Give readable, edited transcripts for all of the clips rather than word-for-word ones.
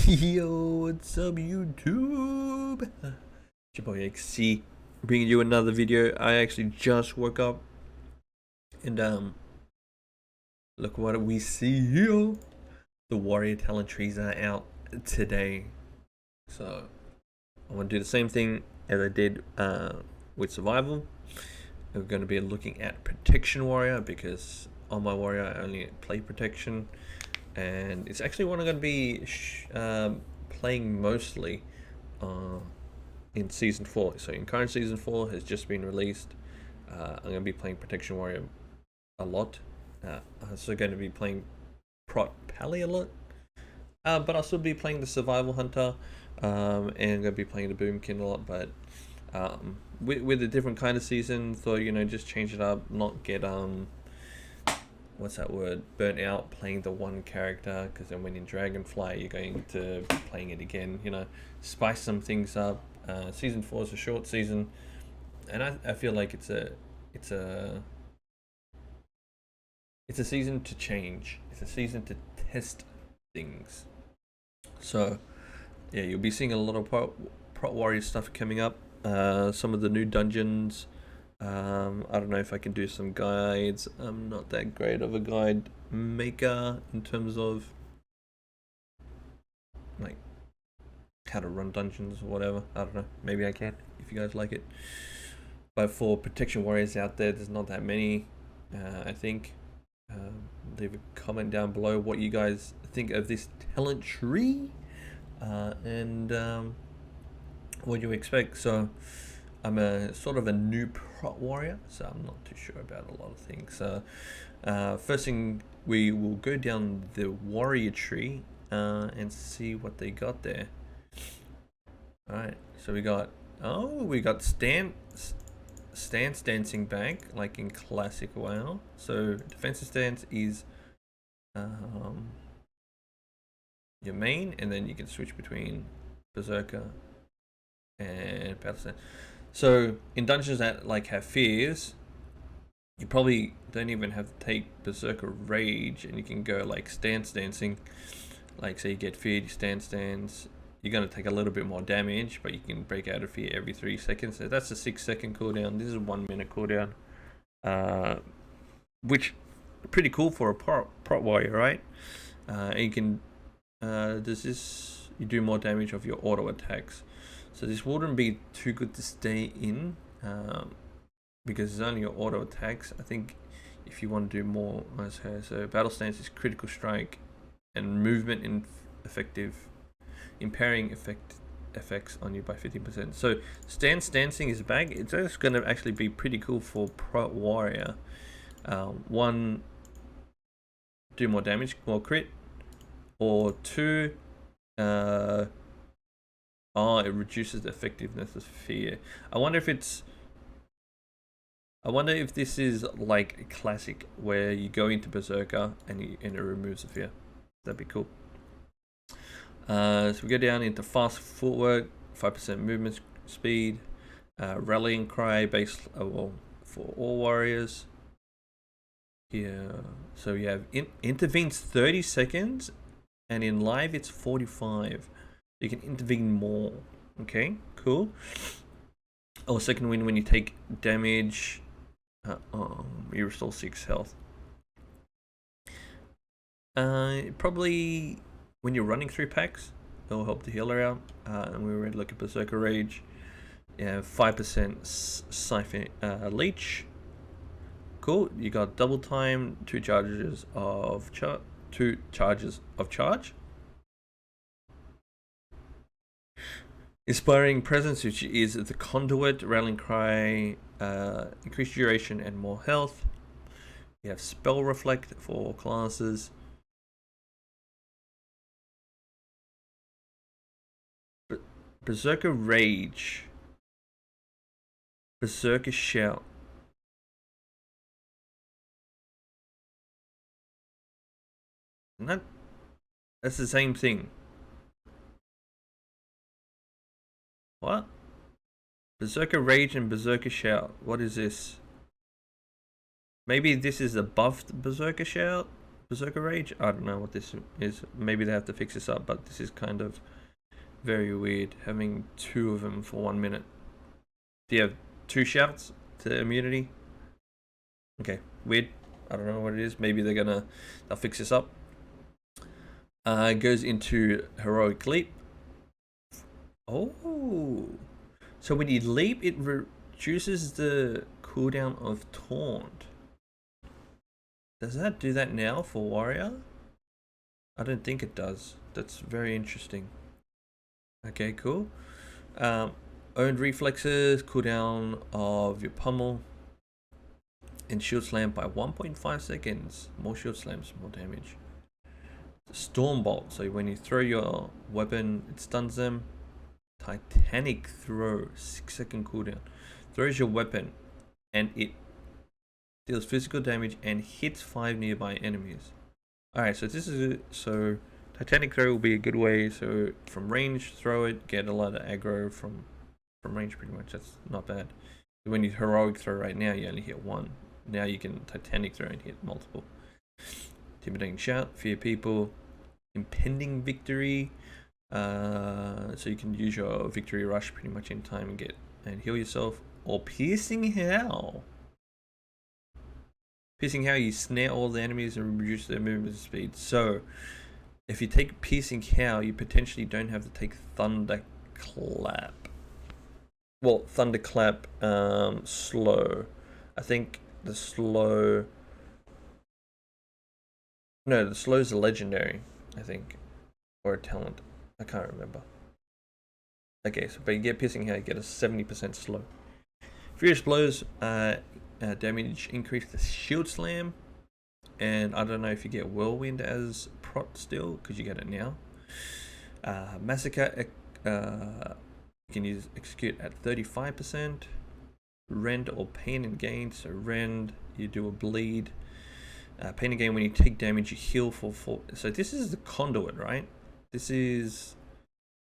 Yo, what's up YouTube? It's your boy AyksTV bringing you another video. I actually just woke up and look what we see here. The warrior talent trees are out today. So I want to do the same thing as I did with survival. We're going to be looking at protection warrior because on my warrior I only play protection. And it's actually what I'm going to be playing mostly in Season 4. So in current Season 4 has just been released. I'm going to be playing Protection Warrior a lot. I'm also going to be playing Prot Pally a lot. But I'll still be playing the Survival Hunter. And I'm going to be playing the Boomkin a lot. But with a different kind of season, thought, you know, just change it up, not get what's that word, burnt out playing the one character, because then when in Dragonflight you're going to be playing it again, you know, spice some things up. Season 4 is a short season, and I feel like it's a season to change. It's a season to test things. So yeah, you'll be seeing a lot of Prot Warrior stuff coming up. Some of the new dungeons. I don't know if I can do some guides. I'm not that great of a guide maker in terms of like how to run dungeons or whatever. I don't know. Maybe I can if you guys like it. But for protection warriors out there, there's not that many. I think. Leave a comment down below what you guys think of this talent tree and what you expect. So I'm a sort of a new Prot warrior, so I'm not too sure about a lot of things. So first thing, we will go down the warrior tree and see what they got there. Alright, so we got stance dancing back, like in classic WoW. So defensive stance is your main, and then you can switch between Berserker and battle stance. So in dungeons that like have fears, you probably don't even have to take Berserker Rage, and you can go like stance dancing. Like say you get feared, you stance dance. You're gonna take a little bit more damage, but you can break out of fear every 3 seconds. So that's a 6-second cooldown. This is a 1 minute cooldown, which pretty cool for a Prot warrior, right? And you can you do more damage of your auto attacks. So this wouldn't be too good to stay in because it's only your auto attacks. I think if you want to do more, so battle stance is critical strike and movement in impairing effects on you by 15%. So stance dancing is back. It's just going to actually be pretty cool for Prot warrior. One, do more damage, more crit, or two, it reduces the effectiveness of fear. I wonder if this is like a classic where you go into Berserker and it removes the fear. That'd be cool. So we go down into fast footwork, 5% movement speed, rallying cry base for all warriors. Here, so you have intervenes 30 seconds, and in live it's 45. You can intervene more. Okay, cool. Oh, second win when you take damage. You restore 6 health. Probably when you're running through packs, it'll help the healer out. And we already look at Berserker Rage. Yeah, 5% Siphon Leech. Cool. You got double time, 2 charges of charge. Inspiring Presence, which is the conduit, rallying cry, increased duration and more health. You have Spell Reflect for all classes. Berserker Rage, Berserker Shout. And that's the same thing. What? Berserker Rage and Berserker Shout. What is this? Maybe this is a buffed Berserker Shout? Berserker Rage. I don't know what this is. Maybe they have to fix this up, but this is kind of very weird having 2 of them for 1 minute. Do you have 2 shouts to immunity? Okay, weird. I don't know what it is. Maybe they'll fix this up. It goes into Heroic Leap. Oh, so when you leap, it reduces the cooldown of Taunt. Does that do that now for Warrior? I don't think it does. That's very interesting. Okay, cool. Owned reflexes, cooldown of your pummel, and shield slam by 1.5 seconds. More shield slams, more damage. Storm bolt. So when you throw your weapon, it stuns them. Titanic Throw, 6-second cooldown. Throws your weapon, and it deals physical damage and hits 5 nearby enemies. Alright, so this is it. So Titanic Throw will be a good way. So from range, throw it, get a lot of aggro from range pretty much. That's not bad. When you heroic throw right now, you only hit 1. Now you can Titanic Throw and hit multiple. Intimidating shout, fear people, impending victory. So you can use your victory rush pretty much in time and heal yourself. Or piercing howl. Piercing howl, you snare all the enemies and reduce their movement speed. So if you take piercing howl, you potentially don't have to take thunderclap. Well, thunderclap slow. I think the slow. No, the slow is a legendary, I think, or a talent. I can't remember. Okay, so but you get piercing howl, you get a 70% slow. Furious blows, damage increase the shield slam, and I don't know if you get whirlwind as prot still because you get it now. Massacre, you can use execute at 35%. Rend or pain and gain. So rend, you do a bleed. Pain and gain, when you take damage, you heal for 4. So this is the conduit, right? This is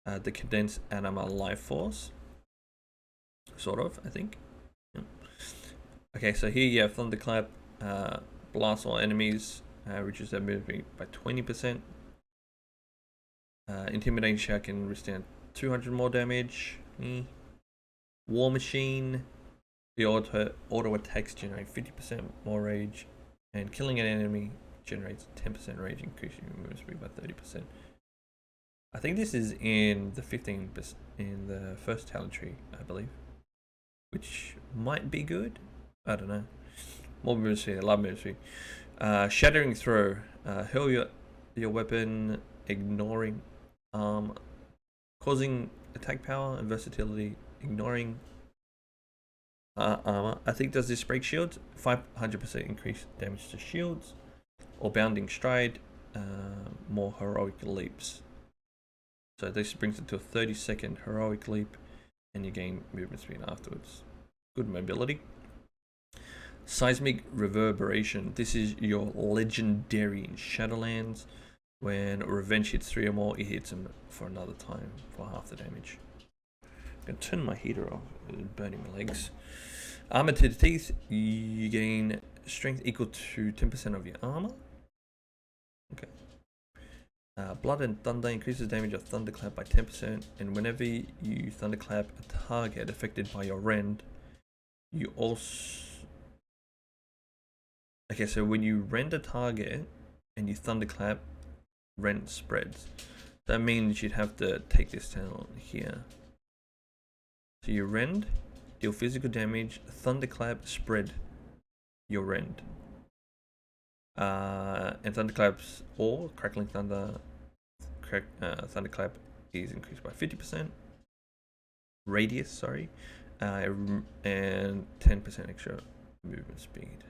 the condensed anima life force, sort of, I think. Yeah. Okay, so here you have thunderclap, blast all enemies, reduces their movement by 20%. Intimidating shout can withstand 200 more damage. War machine, the auto attacks generate 50% more rage, and killing an enemy generates 10% rage, increasing your movement speed by 30%. I think this is in the 15% in the first talent tree, I believe, which might be good. I don't know. More movement speed, I love movement speed. Shattering throw, hurl your weapon, ignoring arm, causing attack power and versatility, ignoring armor. I think does this break shields? 500% increase damage to shields, or bounding stride, more heroic leaps. So this brings it to a 30-second heroic leap, and you gain movement speed afterwards. Good mobility. Seismic Reverberation. This is your legendary in Shadowlands. When revenge hits 3 or more, it hits them for another time for half the damage. I'm gonna turn my heater off. It's burning my legs. Armor to the teeth. You gain strength equal to 10% of your armor. Okay. Blood and Thunder increases damage of Thunderclap by 10%, and whenever you Thunderclap a target affected by your rend, you also... Okay, so when you rend a target and you Thunderclap, rend spreads. That means you'd have to take this down here. So you rend, deal physical damage, Thunderclap, spread your rend. And Thunderclaps or Crackling Thunder, Thunderclap is increased by 50%. Radius, sorry, and 10% extra movement speed.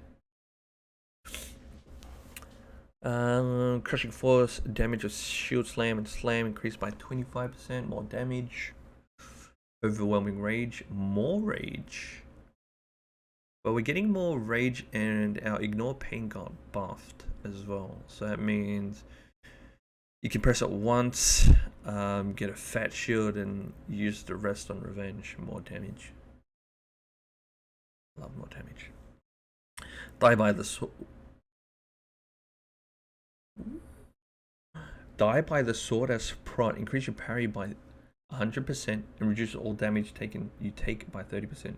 Crushing Force, damage of shield slam and slam increased by 25%. More damage. Overwhelming Rage, more rage. But we're getting more rage, and our ignore pain got buffed as well. So that means you can press it once, get a fat shield, and use the rest on revenge. More damage. Love more damage. Die by the sword. Die by the sword as prot. Increase your parry by 100% and reduce all damage taken you take by 30%.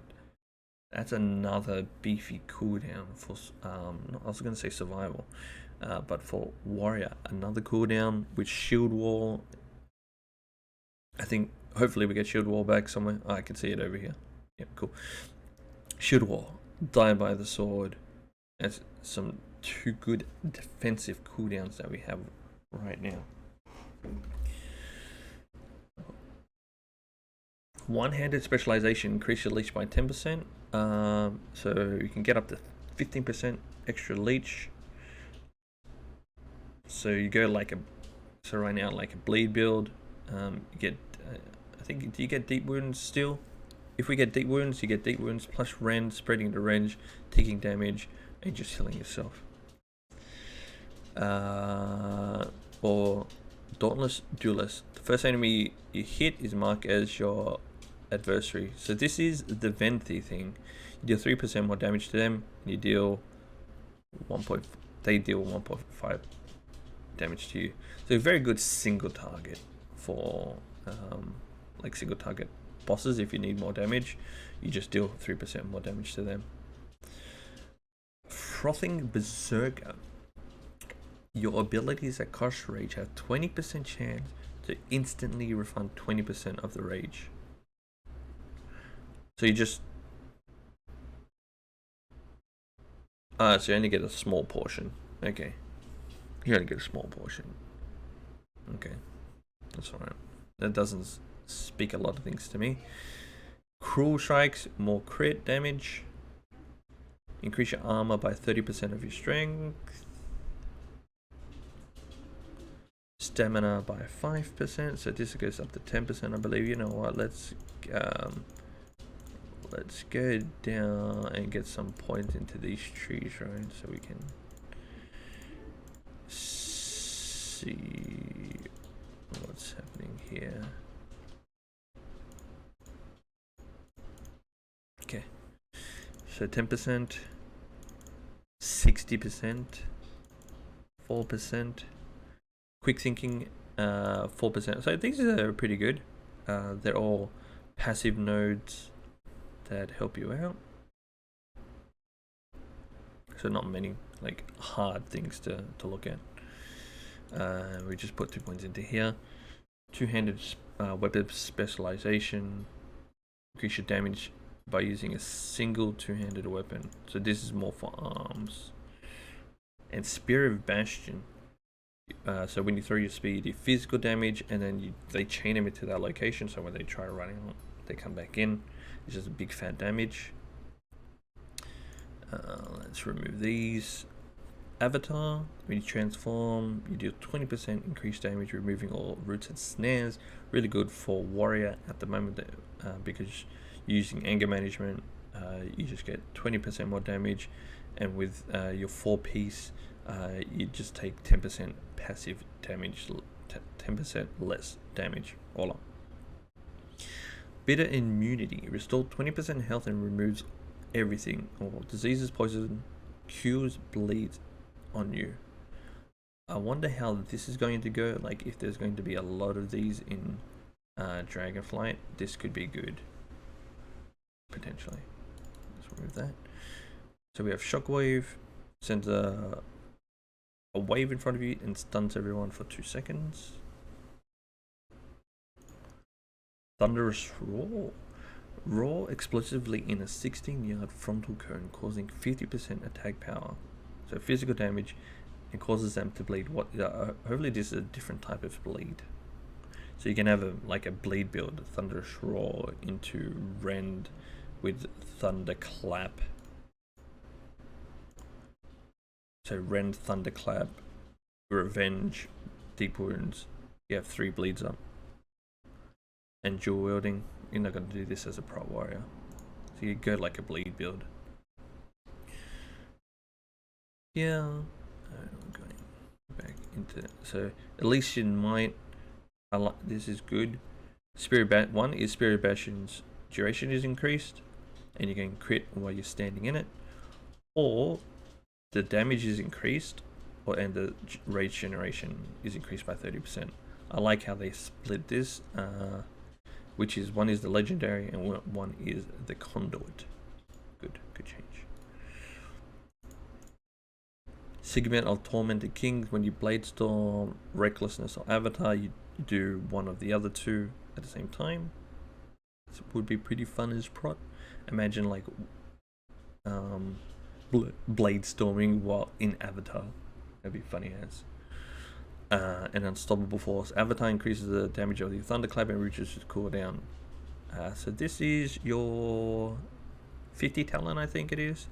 That's another beefy cooldown for I was going to say survival, but for warrior, another cooldown with shield wall. I think hopefully we get shield wall back somewhere. Oh, I can see it over here. Yeah, cool. Shield wall, die by the sword. That's some two good defensive cooldowns that we have right now. One-handed specialization, increase your leech by 10%. So you can get up to 15% extra leech. So you go like a, so right now like a bleed build. You get, I think, do you get deep wounds still? If we get deep wounds, you get deep wounds plus rend, spreading the range, taking damage, and just healing yourself. Or Dauntless Duelist. The first enemy you hit is marked as your adversary. So this is the Venti thing. You deal 3% more damage to them, and you deal they deal 1.5 damage to you. So a very good single target for like single target bosses. If you need more damage, you just deal 3% more damage to them. Frothing Berserker. Your abilities that cost rage have 20% chance to instantly refund 20% of the rage. So you just so you only get a small portion. Okay, you only get a small portion. Okay, that's alright. That doesn't speak a lot of things to me. Cruel Strikes, more crit damage. Increase your armor by 30% of your strength. Stamina by 5%, so this goes up to 10%, I believe. You know what? Let's go down and get some points into these trees, right? So we can see what's happening here. Okay, so 10%, 60%, 4%. Quick thinking, 4%. So these are pretty good. They're all passive nodes that help you out. So not many like hard things to look at. We just put 2 points into here. Two-handed weapon specialization. Increase your damage by using a single two-handed weapon. So this is more for arms. And Spear of Bastion. So when you throw your spear, you do physical damage, and then they chain them into that location, so when they try to run out, they come back in. It's just a big fat damage. Let's remove these. Avatar, when you transform, you do 20% increased damage, removing all roots and snares. Really good for warrior at the moment, because using anger management, you just get 20% more damage, and with your 4-piece, you just take 10% passive damage, 10% less damage all up. Bitter Immunity, restore 20% health and removes everything, or diseases, poison, cures, bleeds on you. I wonder how this is going to go. Like if there's going to be a lot of these in Dragonflight, this could be good potentially. Let's remove that. So we have Shockwave, sends a wave in front of you and stuns everyone for 2 seconds. Thunderous Roar. Roar explosively in a 16-yard frontal cone, causing 50% attack power. So physical damage, and causes them to bleed. Hopefully this is a different type of bleed. So you can have like a bleed build, Thunderous Roar into Rend with Thunderclap. So Rend, Thunderclap, Revenge, Deep Wounds. You have 3 bleeds up. And dual wielding. You're not going to do this as a pro warrior. So you go like a bleed build. Yeah. I'm going back into, so Elysian Might. I like, this is good. Spirit Bastion's duration is increased, and you can crit while you're standing in it, or the damage is increased and the rage generation is increased by 30%. I like how they split this, which is one is the legendary and one is the conduit. Good change. Segment of Tormented Kings. When you Bladestorm, Recklessness, or Avatar, you do one of the other two at the same time. This would be pretty fun as prot. Imagine like Bladestorming while in Avatar. That'd be funny as. An Unstoppable Force. Avatar increases the damage of the Thunderclap and reduces its cooldown. So this is your 50 talent, I think it is,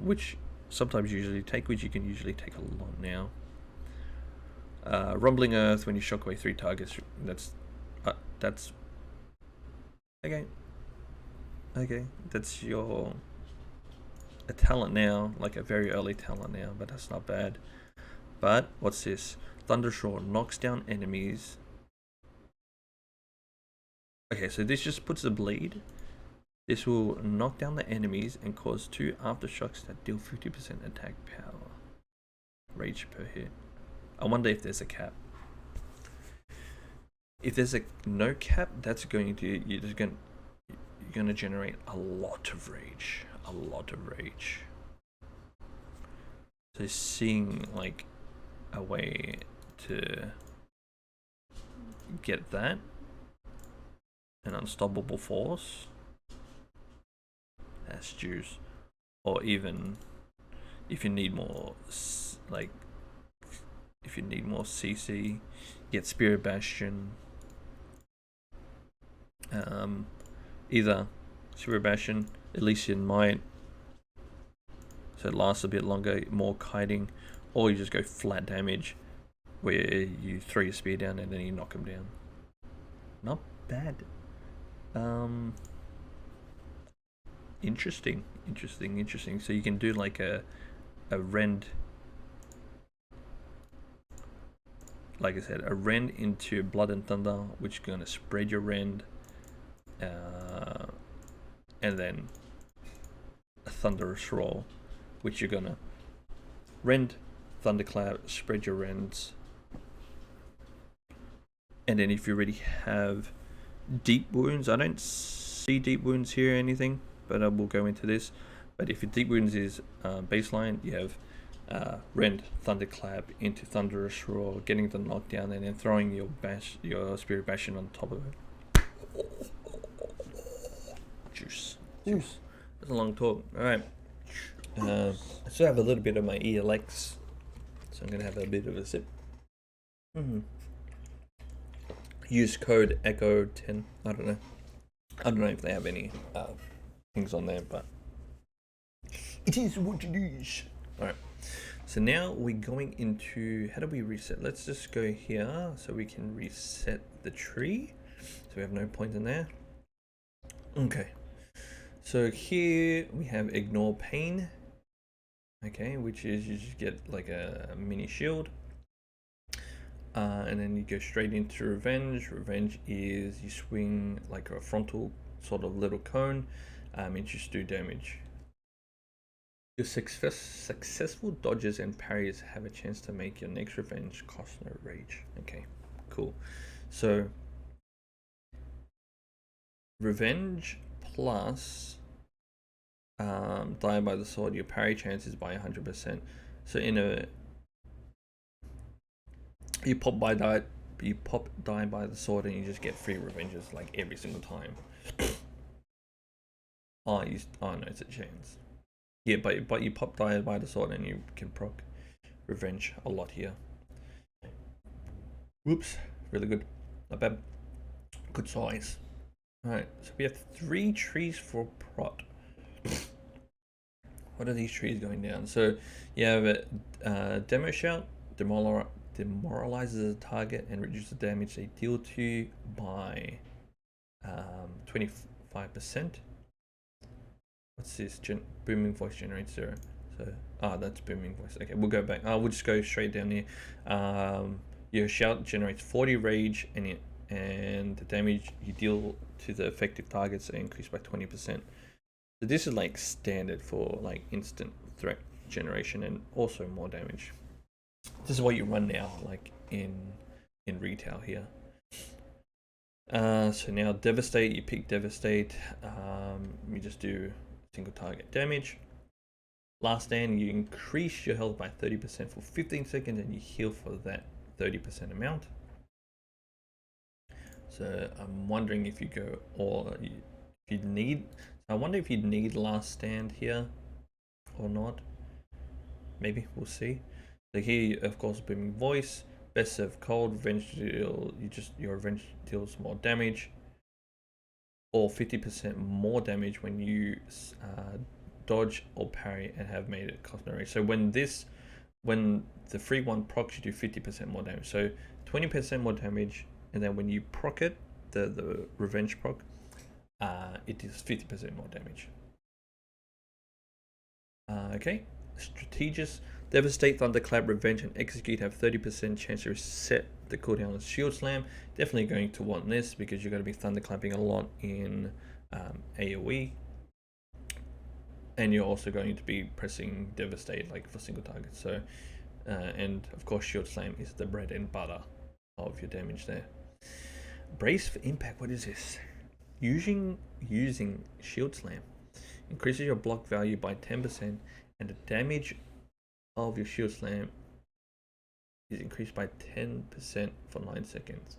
which sometimes usually take, which you can usually take a lot now. Rumbling Earth. When you shock away 3 targets, that's okay. That's your a talent now, like a very early talent now, but that's not bad. But what's this? Thundershort knocks down enemies. Okay, so this just puts the bleed. This will knock down the enemies and cause 2 aftershocks that deal 50% attack power. Rage per hit. I wonder if there's a cap. If there's a no cap, that's going to you're gonna generate a lot of rage. A lot of rage. So seeing like a way to get that, an unstoppable force, that's juice. Or even if you need more, like if you need more CC, get Spirit Bastion. Either Spirit Bastion, Elysian Might, so it lasts a bit longer, more kiting, or you just go flat damage where you throw your spear down and then you knock him down. Not bad. Interesting. So you can do like a rend, like I said, a rend into Blood and Thunder, which is going to spread your rend, and then a Thunderous roll, which you're gonna rend, Thunderclap, spread your rends, and then if you already have deep wounds, I don't see deep wounds here or anything, but I will go into this. But if your deep wounds is baseline, you have rend, Thunderclap into Thunderous roll, getting the knockdown, and then throwing your Spirit Bastion on top of it. Juice. That's a long talk. Alright. I still have a little bit of my ELX, so I'm going to have a bit of a sip. Use code ECHO10. I don't know if they have any things on there, but it is what it is. Alright. So now we're going into, how do we reset? Let's just go here so we can reset the tree. So we have no point in there. Okay. So here we have Ignore Pain. Okay, which is you just get like a mini shield. And then you go straight into Revenge. Revenge is you swing like a frontal sort of little cone, and just do damage. Your successful dodges and parries have a chance to make your next revenge cost no rage. Okay, cool. So revenge plus die by the sword, your parry chances by 100%. So in a you pop die by the sword and you just get free revenges like every single time. Oh no, it's a chance. Yeah, but you pop die by the sword and you can proc revenge a lot here. Whoops, really good, not bad, good size. Alright, so we have 3 trees for prot. What are these trees going down? So you have a demo shout, demoralizes a target and reduces the damage they deal to you by 25%. What's this? Booming voice generates 0. So that's booming voice. Okay, we'll go back. We'll just go straight down here. Your shout generates 40 rage and the damage you deal to the effective targets are increased by 20%. So this is like standard for like instant threat generation and also more damage. This is what you run now, like in retail here. So now Devastate, you pick Devastate, you just do single target damage. Last stand, you increase your health by 30% for 15 seconds and you heal for that 30% amount. So I'm wondering if you go, or if you need, I wonder if you'd need last stand here or not. Maybe, we'll see. So here, of course, booming voice, best serve cold, revenge deal, your revenge deals more damage, or 50% more damage when you dodge or parry and have made it cost no rage. So when the free one procs, you do 50% more damage. So 20% more damage, and then when you proc it, the revenge proc, it is 50% more damage. Okay, Strategist, Devastate, Thunderclap, Revenge, and Execute have 30% chance to reset the cooldown of Shield Slam. Definitely going to want this because you're going to be Thunderclapping a lot in AoE. And you're also going to be pressing Devastate like for single targets. So, and of course Shield Slam is the bread and butter of your damage there. Brace for Impact, what is this? Using Shield Slam increases your block value by 10% and the damage of your Shield Slam is increased by 10% for 9 seconds.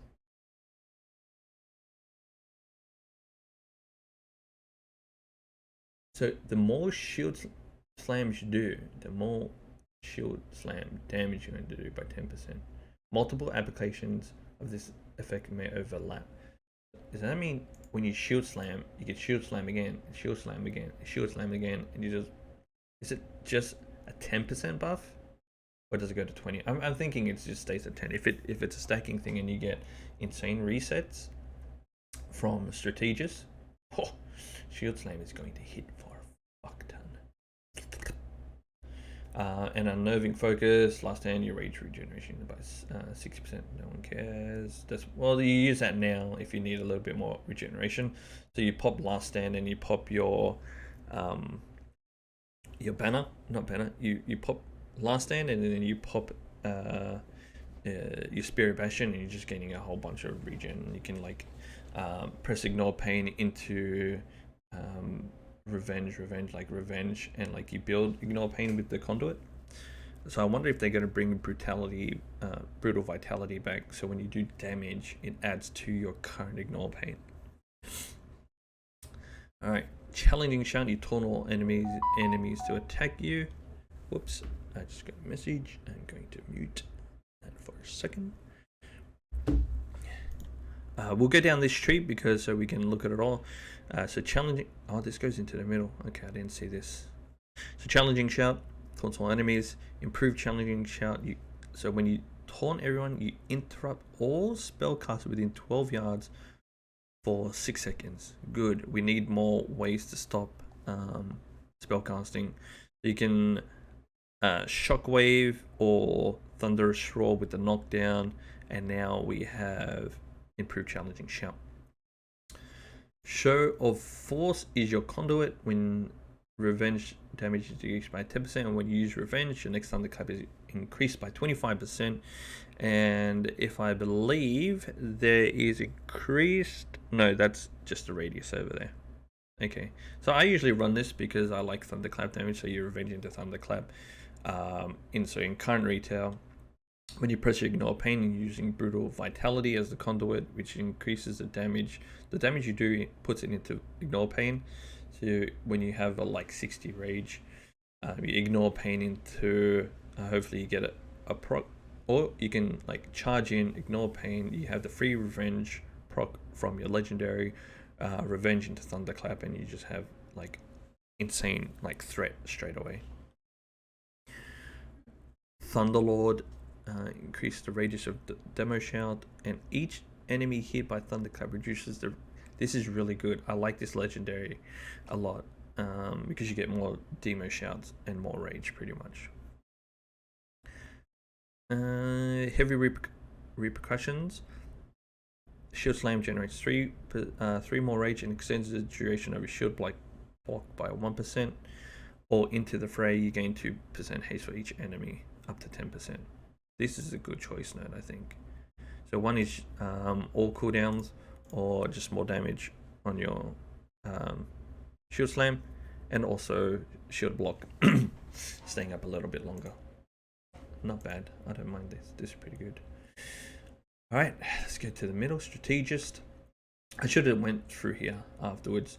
So the more Shield Slams you do, the more Shield Slam damage you're going to do by 10%. Multiple applications of this effect may overlap. Does that mean when you Shield Slam, you get Shield Slam again, Shield Slam again, Shield Slam again, and you just, is it just a 10% buff? Or does it go to 20? I'm thinking it just stays at 10. If it's a stacking thing and you get insane resets from Strategist, oh, Shield Slam is going to hit for a fuck ton. And Unnerving Focus, last stand, your rage regeneration by 60%. No one cares. Well, you use that now if you need a little bit more regeneration. So you pop last stand and you pop your banner, not banner. You pop last stand and then you pop your Spirit Bastion and you're just getting a whole bunch of regen. You can like press Ignore Pain into revenge, and like you build Ignore Pain with the conduit. So I wonder if they're going to bring brutal vitality back, so when you do damage it adds to your current Ignore Pain. Alright, Challenging Shout, you taunt all enemies to attack you. Whoops, I just got a message. I'm going to mute that for a second. We'll go down this tree because so we can look at it all. So challenging, oh, this goes into the middle. Okay, I didn't see this. So Challenging Shout, taunts all enemies. Improved Challenging Shout, so when you taunt everyone, you interrupt all spellcasts within 12 yards for 6 seconds. Good, we need more ways to stop spellcasting. You can Shockwave or Thunderous Roar with the knockdown, and now we have Improved Challenging Shout. Show of Force is your conduit. When revenge damage is decreased by 10%, and when you use revenge, your next thunderclap is increased by 25%. And if I believe there is increased, no, that's just the radius over there. Okay, so I usually run this because I like thunderclap damage, so you revenge into thunderclap. In current retail, when you press your Ignore Pain, you're using Brutal Vitality as the conduit, which increases the damage. The damage you do puts it into Ignore Pain. So when you have a like 60 rage, you Ignore Pain into, hopefully you get a proc, or you can like charge in, Ignore Pain, you have the free revenge proc from your legendary, revenge into Thunderclap, and you just have like insane like threat straight away. Thunderlord, increase the radius of the demo shout, and each enemy hit by Thunderclap reduces the, this is really good. I like this legendary a lot, because you get more demo shouts and more rage pretty much. Heavy repercussions. Shield Slam generates 3 more rage and extends the duration of your shield block by 1%, or into the fray you gain 2% haste for each enemy, up to 10%. This is a good choice node, I think. So one is all cooldowns or just more damage on your shield slam, and also shield block staying up a little bit longer. Not bad. I don't mind this. This is pretty good. All right, let's go to the middle. Strategist. I should have went through here afterwards.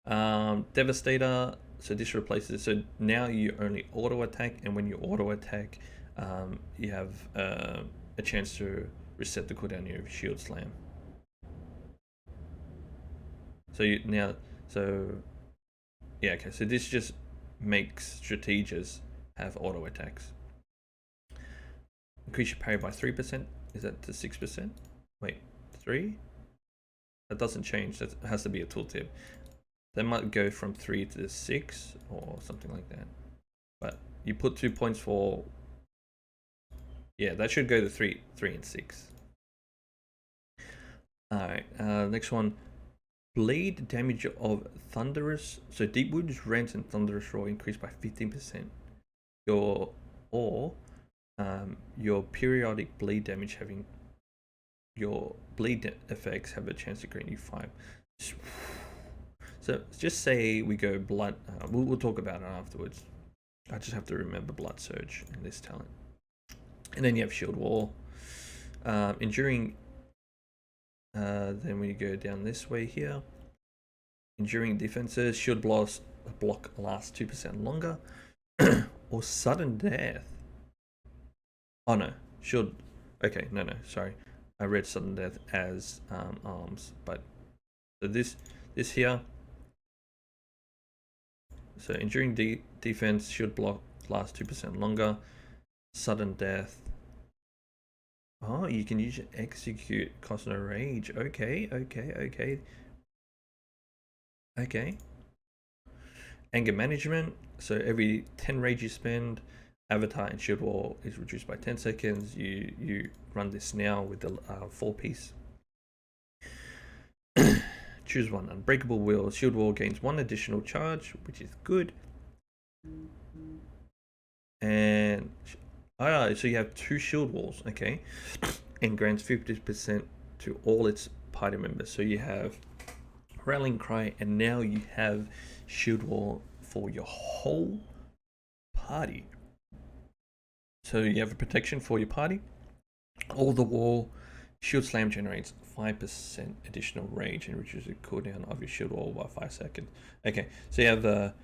Devastator. So this replaces. So now you only auto attack, and when you auto attack, you have a chance to reset the cooldown of your shield slam. So yeah, okay. So this just makes strategists have auto attacks. Increase your parry by 3%. Is that to 6%? Wait, 3? That doesn't change. That has to be a tooltip. That might go from 3 to 6 or something like that. But you put 2 points for. Yeah, that should go to 3 and 6. All right. Next one. Bleed damage of Thunderous. So deep wounds, rends, and Thundershort increased by 15%. Your periodic bleed damage having your bleed effects have a chance to grant you 5. So just say we go blood. We'll talk about it afterwards. I just have to remember blood surge in this talent. And then you have shield wall, enduring. Then when you go down this way here, enduring defenses, shield block lasts 2% longer, or sudden death. Oh no, shield. Okay, no, sorry. I read sudden death as arms, but so this here. So enduring defense, shield block lasts 2% longer, sudden death. Oh, you can use execute cost no rage. Okay. Anger management. So every 10 rage you spend, avatar and shield wall is reduced by 10 seconds. You run this now with the 4-piece. Choose one. Unbreakable will. Shield wall gains 1 additional charge, which is good. And so you have 2 shield walls, okay, and grants 50% to all its party members. So you have Rallying Cry, and now you have shield wall for your whole party. So you have a protection for your party. All the wall. Shield slam generates 5% additional rage and reduces the cooldown of your shield wall by 5 seconds. Okay, so you have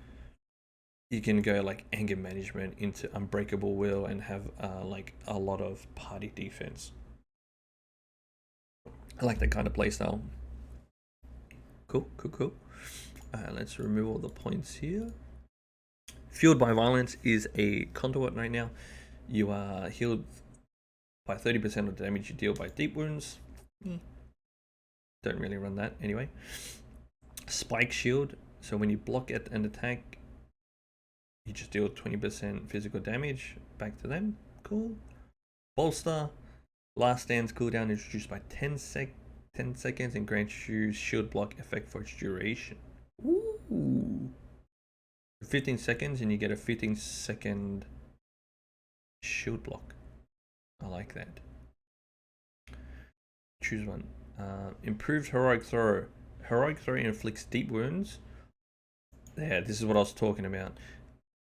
you can go like anger management into unbreakable will and have like a lot of party defense. I like that kind of playstyle. Cool. Let's remove all the points here. Fueled by violence is a conduit right now. You are healed by 30% of the damage you deal by deep wounds. Don't really run that anyway. Spike shield. So when you block it and attack, you just deal 20% physical damage back to them. Cool. Bolster. Last stand's cooldown is reduced by 10 seconds and grants you shield block effect for its duration. Ooh. 15 seconds and you get a 15-second shield block. I like that. Choose one. Improved Heroic Throw. Heroic Throw inflicts deep wounds. Yeah, this is what I was talking about.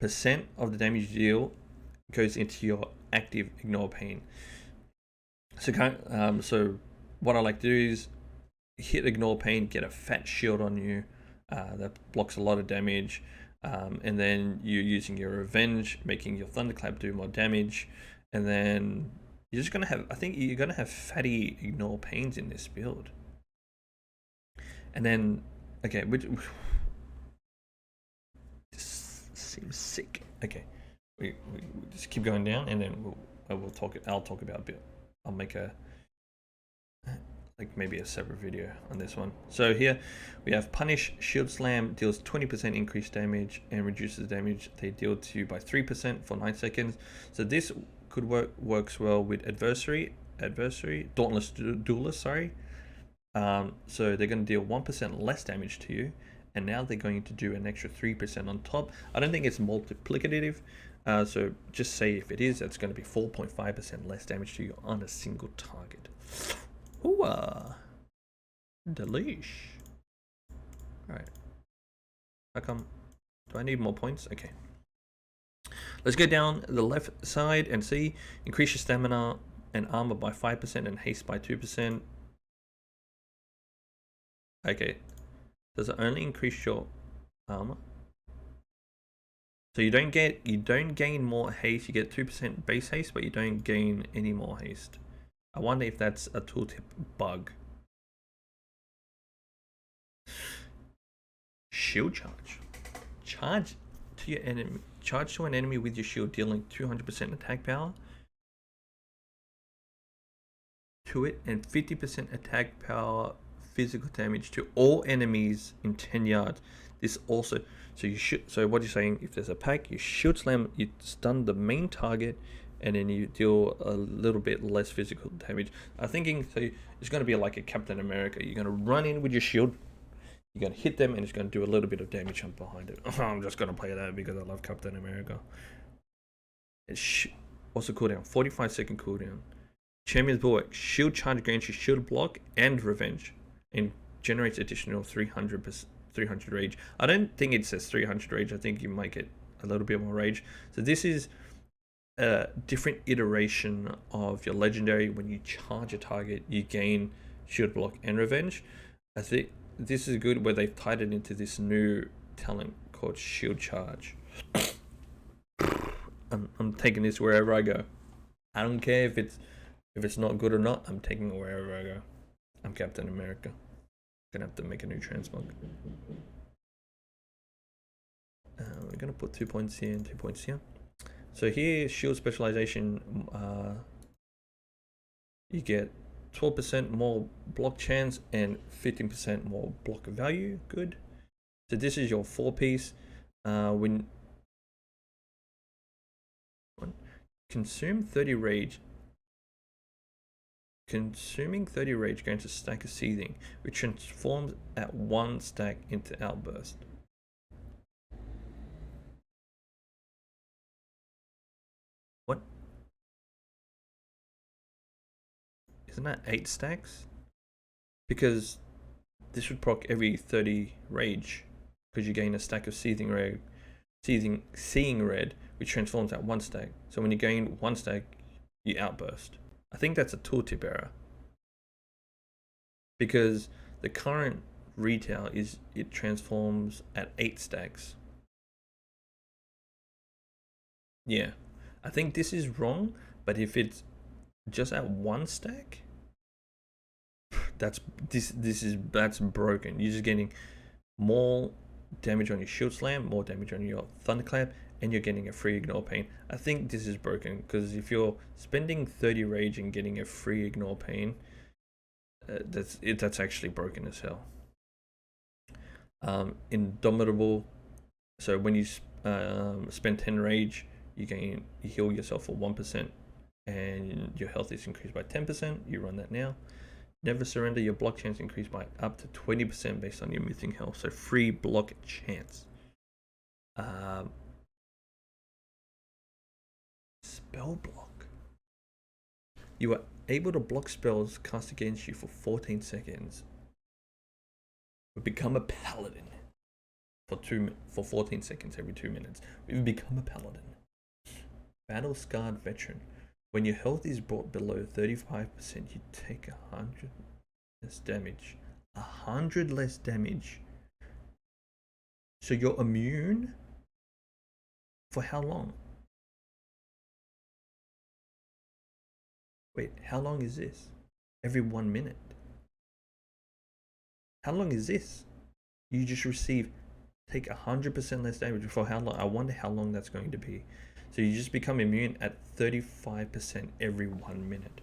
% of the damage you deal goes into your active ignore pain. So what I like to do is hit ignore pain, get a fat shield on you that blocks a lot of damage, and then you're using your revenge, making your thunderclap do more damage, and then you're just gonna have, I think you're gonna have fatty ignore pains in this build. And then, okay, this seems sick. Okay, we just keep going down, and then I'll talk about a bit. I'll make maybe a separate video on this one. So here we have Punish. Shield Slam deals 20% increased damage and reduces damage they deal to you by 3% for 9 seconds. So this could works well with adversary, Dauntless Duelist, sorry. So they're going to deal 1% less damage to you, and now they're going to do an extra 3% on top. I don't think it's multiplicative, So just say if it is, it's going to be 4.5% less damage to you on a single target. Ooh, delish. Alright. How come? Do I need more points? Okay. Let's go down the left side and see. Increase your stamina and armor by 5% and haste by 2%. Okay. Does it only increase your armor? So you don't gain more haste. You get 2% base haste, but you don't gain any more haste. I wonder if that's a tooltip bug. Shield charge. Charge to your enemy. Charge to an enemy with your shield, dealing 200% attack power to it and 50% attack power physical damage to all enemies in 10 yards. This also, so what you're saying, if there's a pack, you shield slam, you stun the main target, and then you deal a little bit less physical damage. I'm thinking, so it's going to be like a Captain America. You're going to run in with your shield, you're going to hit them, and it's going to do a little bit of damage up behind it. I'm just going to play that because I love Captain America. What's the cooldown? 45-second cooldown. Champion's Bulwark. Shield charge grants you shield block and revenge, and generates additional 300 rage. I don't think it says 300 rage. I think you might get a little bit more rage. So this is a different iteration of your legendary. When you charge a target, you gain shield block and revenge. I think this is good where they've tied it into this new talent called shield charge. I'm taking this wherever I go. I don't care if it's not good or not. I'm taking it wherever I go. I'm Captain America. Gonna have to make a new transmog. We're gonna put 2 points here and 2 points here. So here, shield specialization, you get 12% more block chance and 15% more block value. Good. So this is your 4-piece. When consume 30 rage. Consuming 30 rage gains a stack of seething, which transforms at 1 stack into outburst. What? Isn't that 8 stacks? Because this would proc every 30 rage, because you gain a stack of seeing red, which transforms at 1 stack. So when you gain 1 stack, you outburst. I think that's a tooltip error, because the current retail is it transforms at 8 stacks. Yeah, I think this is wrong, but if it's just at 1 stack, that's broken. You're just getting more damage on your shield slam, more damage on your thunderclap, and you're getting a free ignore pain. I think this is broken, because if you're spending 30 rage and getting a free ignore pain, that's actually broken as hell. Indomitable. So when you spend 10 rage, you heal yourself for 1%, and your health is increased by 10%. You run that now. Never surrender. Your block chance increased by up to 20% based on your mythic health. So free block chance. Spell block. You are able to block spells cast against you for 14 seconds. We become a paladin for 14 seconds every 2 minutes. We become a paladin. Battle scarred veteran. When your health is brought below 35%, you take 100 less damage. 100 less damage. So you're immune for how long? Wait, how long is this? Every 1 minute. How long is this? You just take 100% less damage for how long? I wonder how long that's going to be. So you just become immune at 35% every 1 minute.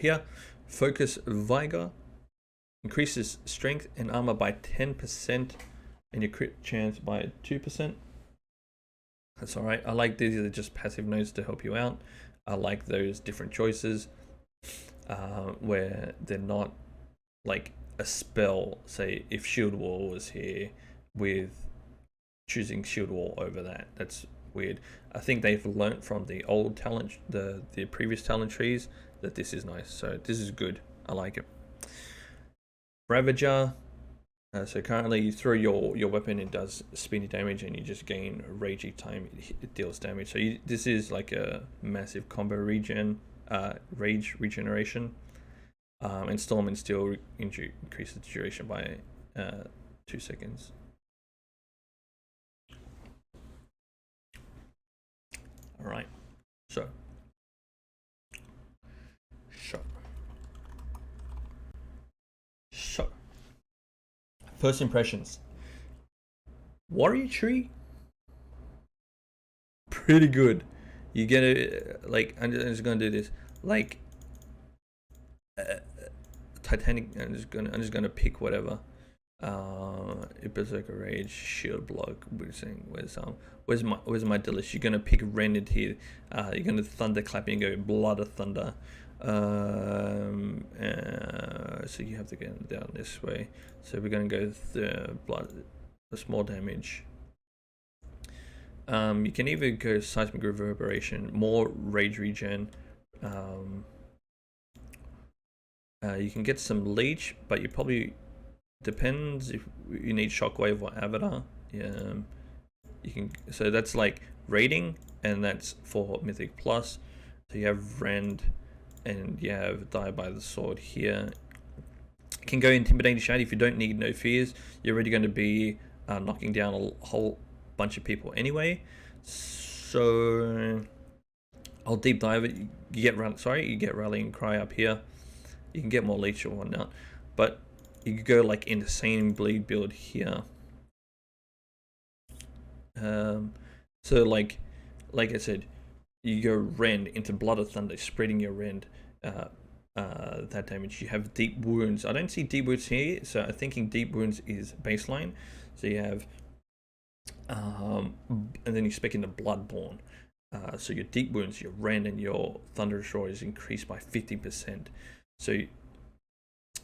Here, focus vigor increases strength and armor by 10% and your crit chance by 2%. That's alright. I like these are just passive nodes to help you out. I like those different choices where they're not like a spell. Say if Shield Wall was here, with choosing Shield Wall over that. That's weird. I think they've learnt from the old talent, the previous talent trees, that this is nice. So this is good. I like it. Ravager. So currently you throw your weapon, it does speedy damage, and you just gain rage each time it deals damage. So this is like a massive combo regen, rage regeneration. And Storm and Steel increases the duration by 2 seconds. Alright, so first impressions. Warrior Tree, pretty good. You get it, like, I'm just gonna do this, like Titanic. I'm just gonna pick whatever. Berserker Rage, Shield Block. Where's my Delish? You're gonna pick Rendered here. You're gonna Thunderclap and go Blood of Thunder. So you have to get down this way. So we're gonna go the small damage. You can either go Seismic Reverberation, more Rage regen. You can get some Leech, but you probably depends if you need Shockwave or Avatar. Yeah, you can. So that's like rating, and that's for Mythic Plus. So you have Rend, and you have Die by the Sword here. You can go Intimidating Shade if you don't need No Fears. You're already going to be knocking down a whole bunch of people anyway. So I'll deep dive it. You get Rallying Cry up here. You can get more Leech or whatnot, but you could go like Insane Bleed build here. So like I said, you go Rend into Blood of Thunder, spreading your Rend. That damage. You have Deep Wounds. I don't see Deep Wounds here, so I'm thinking Deep Wounds is baseline. So you have, and then you spec into Bloodborne. So your Deep Wounds, your Rend, and your Thundershort is increased by 50%. So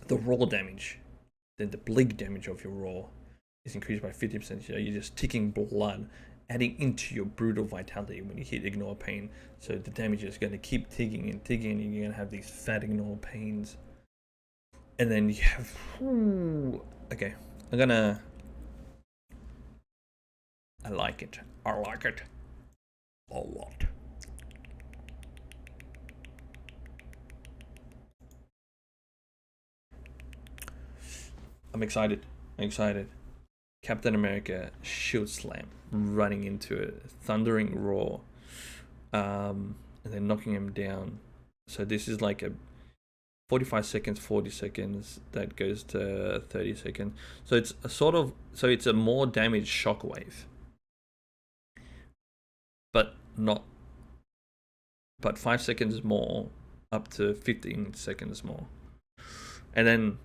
the raw damage, then the bleed damage of your raw is increased by 50%. So you're just ticking blood, adding into your brutal vitality when you hit Ignore Pain. So the damage is going to keep ticking and ticking, and you're going to have these fat Ignore Pains. And then you have, okay, I like it. I like it a lot. I'm excited. Captain America Shield Slam, running into it, Thundering Roar, and then knocking him down. So this is like a 45 seconds, 40 seconds, that goes to 30 seconds. So it's a sort of, it's a more damage shockwave, but 5 seconds more, up to 15 seconds more. And then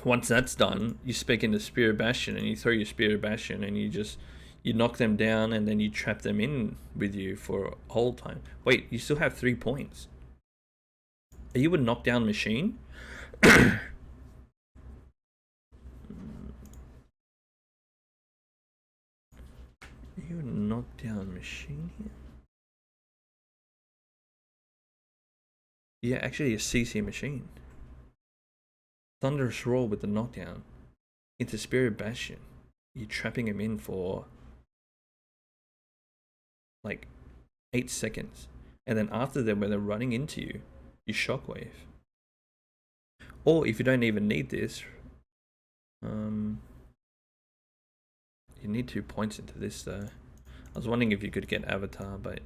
once that's done, you spec into Spirit Bastion, and you throw your Spirit Bastion, and you knock them down, and then you trap them in with you for a whole time. Wait, you still have 3 points. Are you a knockdown machine? Are you a knockdown machine here? Yeah, actually a CC machine. Thunderous Roar with the knockdown into Spirit Bastion. You're trapping him in for like 8 seconds. And then after that, when they're running into you, you shockwave. Or if you don't even need this, you need 2 points into this though. I was wondering if you could get Avatar, but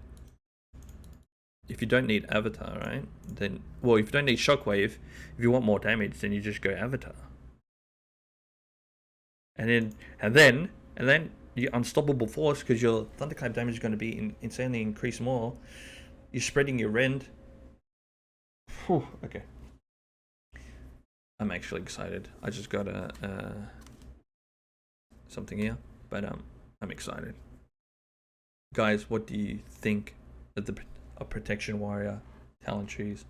if you don't need Avatar, right? Then, well, if you don't need Shockwave, if you want more damage, then you just go Avatar. And then your Unstoppable Force, because your Thunderclap damage is going to be insanely increased more. You're spreading your Rend. Whew, okay. I'm actually excited. I just got something here, but I'm excited. Guys, what do you think a protection warrior, talent trees.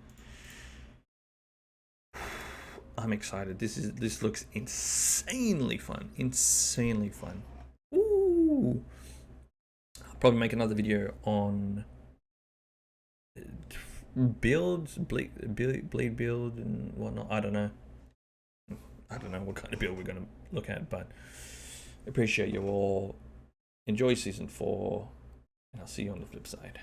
I'm excited. This looks insanely fun. Insanely fun. Ooh. I'll probably make another video on builds, blade build and whatnot. I don't know what kind of build we're gonna look at, but appreciate you all. Enjoy season 4, and I'll see you on the flip side.